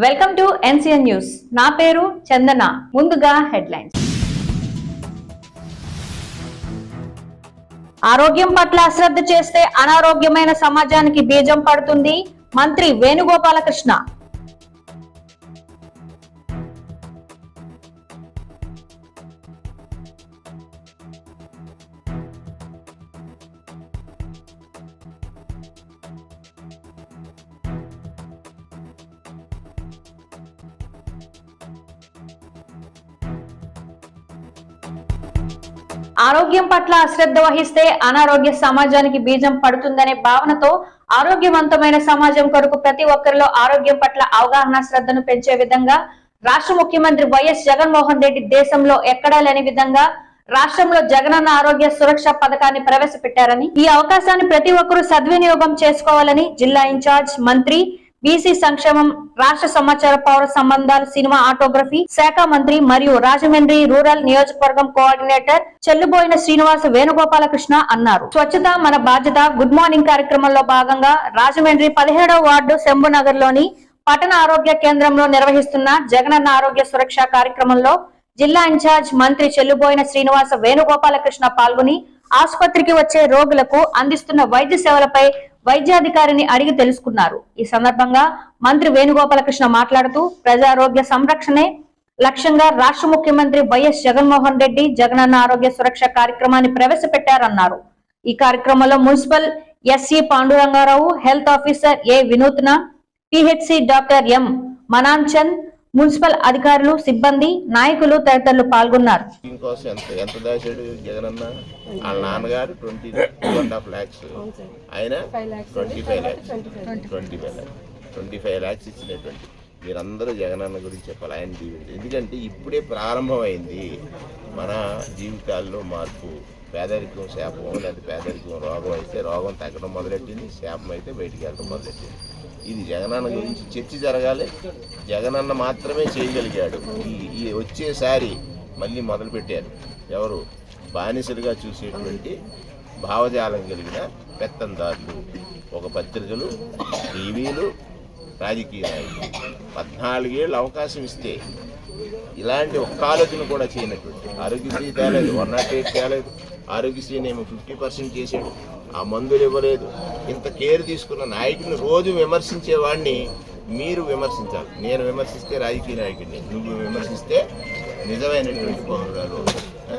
Welcome to NCN news. నా పేరు చందన. ముందుగా హెడ్లైన్స్. ఆరోగ్యం పట్ల అశ్రద్ధ చేస్తే అనారోగ్యమైన సమాజానికి బీజం పడుతుంది. మంత్రి వేణుగోపాలకృష్ణ. ఆరోగ్యం పట్ల అశ్రద్ధ వహిస్తే అనారోగ్య సమాజానికి బీజం పడుతుందనే భావనతో ఆరోగ్యవంతమైన సమాజం కొరకు ప్రతి ఒక్కరిలో ఆరోగ్యం పట్ల అవగాహన శ్రద్ధను పెంచే విధంగా రాష్ట్ర ముఖ్యమంత్రి వైఎస్ జగన్మోహన్ రెడ్డి దేశంలో ఎక్కడా లేని విధంగా రాష్ట్రంలో జగనన్న ఆరోగ్య సురక్ష పథకాన్ని ప్రవేశపెట్టారని, ఈ అవకాశాన్ని ప్రతి ఒక్కరూ సద్వినియోగం చేసుకోవాలని జిల్లా ఇన్ఛార్జ్ మంత్రి బీసీ సంక్షేమం, రాష్ట్ర సమాచార పౌర సంబంధాలు, సినిమా ఆటోగ్రఫీ శాఖ మంత్రి మరియు రాజమండ్రి రూరల్ నియోజకవర్గం కోఆర్డినేటర్ చెల్లుబోయిన శ్రీనివాస వేణుగోపాలకృష్ణ అన్నారు. స్వచ్ఛత మన బాధ్యత గుడ్ మార్నింగ్ కార్యక్రమంలో భాగంగా రాజమండ్రి 17వ వార్డు శంభునగర్ లోని పట్టణ ఆరోగ్య కేంద్రంలో నిర్వహిస్తున్న జగనన్న ఆరోగ్య సురక్ష కార్యక్రమంలో జిల్లా ఇన్ఛార్జ్ మంత్రి చెల్లుబోయిన శ్రీనివాస వేణుగోపాలకృష్ణ పాల్గొని ఆసుపత్రికి వచ్చే రోగులకు అందిస్తున్న వైద్య సేవలపై వైద్యాధికారిని అడిగి తెలుసుకున్నారు. ఈ సందర్భంగా మంత్రి వేణుగోపాలకృష్ణ మాట్లాడుతూ ప్రజారోగ్య సంరక్షణే లక్ష్యంగా రాష్ట్ర ముఖ్యమంత్రి వైఎస్ జగన్మోహన్ రెడ్డి జగనన్న ఆరోగ్య సురక్ష కార్యక్రమాన్ని ప్రవేశపెట్టారన్నారు. ఈ కార్యక్రమంలో municipal SC Pandurangarao, health officer A Vinutna, PHC doctor M Manachand, municipal అధికారులు, సిబ్బంది, నాయకులు తదితరులు పాల్గొన్నారు. ఎంత దాచాడు జగనన్న? వాళ్ళ నాన్నగారు 22.5 lakhs, ఆయన 25 lakhs ఇచ్చినటువంటి మీరందరూ జగనన్న గురించి చెప్పాలి. ఆయన జీవితం ఎందుకంటే ఇప్పుడే ప్రారంభమైంది మన జీవితాల్లో మార్పు. పేదరికం శాపం, లేదా పేదరికం రోగం అయితే రోగం తగ్గడం మొదలెట్టింది, శాపం అయితే బయటికి వెళ్ళడం మొదలెట్టింది. ఇది జగనన్న గురించి చర్చ జరగాలి. జగనన్న మాత్రమే చేయగలిగాడు. ఈ వచ్చేసారి మళ్ళీ మొదలుపెట్టారు ఎవరు? బానిసలుగా చూసేటువంటి భావజాలం కలిగిన పెత్తందారులు, ఒక పత్రికలు, టీవీలు, రాజకీయ నాయకులు 14 ఏళ్ళు అవకాశం ఇస్తే ఇలాంటి ఒక్క ఆలోచన కూడా చేయనటువంటి ఆరోగ్యశ్రీ తేలేదు, 108 తేలేదు. ఆరోగ్యశ్రీనేమో 50% చేశాడు, ఆ మందులు ఇవ్వలేదు. ఇంత కేర్ తీసుకున్న నాయకుని రోజు విమర్శించేవాడిని మీరు విమర్శించాలి. నేను విమర్శిస్తే రాజకీయ నాయకుడిని, నువ్వు విమర్శిస్తే నిజమైనటువంటి పౌరురాలు.